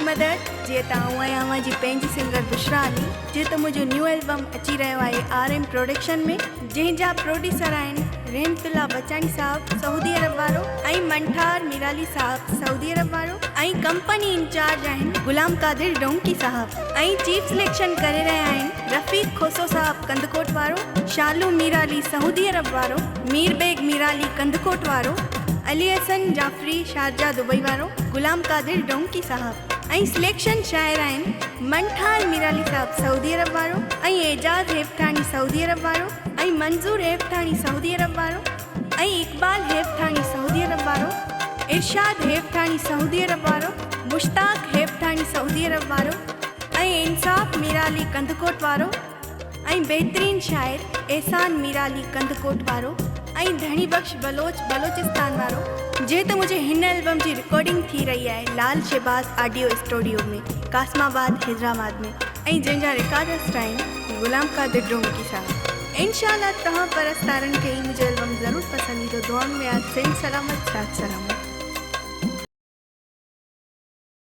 मदद जे आवां जी पंहिंजी सिंगर बुशरा अली जे त मुंहिंजो न्यू एल्बम अची रहियो आहे RM प्रोडक्शन में, जंहिंजा प्रोड्यूसर आहिनि रेहमतुल्ला बचानी साहब सऊदी अरब वारो ऐं मंठार मिराली साहब सऊदी अरब वारो ऐं कंपनी इंचार्ज आहिनि गुलाम कादिर डोंकी साहब ऐं चीफ सिलेक्शन करे रहिया आहिनि रफ़ीक खोसो साहब कंदकोट वारो, शालू मिराली सऊदी अरब वारो, मीर बेग मिराली कंदकोट वारो, अली हसन जाफरी शारजा दुबई वारो, गुलाम कादिर डोंकी साहब ऐं सिलेक्शन शायर आहिनि मंठार मिराली साहब सऊदी अरब वारो ऐं एजाज हेफ़्ठानी सऊदी अरब वारो ऐं मंज़ूर हेफ़्ठानी सऊदी अरब वारो ऐं इक़बाल हेफ़्ठानी सऊदी अरब वारो, इरशाद हेफ़्ठानी सऊदी अरब वारो, मुश्ताक हेफ़्ठानी सऊदी अरब वारो ऐं इंसाफ़ मिराली कंदकोट वारो ऐं बहितरीन शाइर एहसान मिराली कंदकोट वारो ऐं धणी बख्श बलोच बलोचिस्तान वारो जे त मुंहिंजे हिन एल्बम जी रिकॉर्डिंग थी रही आहे लाल शहबाज ऑडियो स्टूडियो में कासमाबाद हैदराबाद में ऐं जंहिंजा रिकॉर्डिस्ट आहिनि गुलाम कादिर डोंकी साहब। इंशाअल्लाह तव्हां परस्तारनि खे मुंहिंजो एल्बम ज़रूरु पसंदि ईंदो। दुआउनि में यादि सही सलामत साथ सलामत।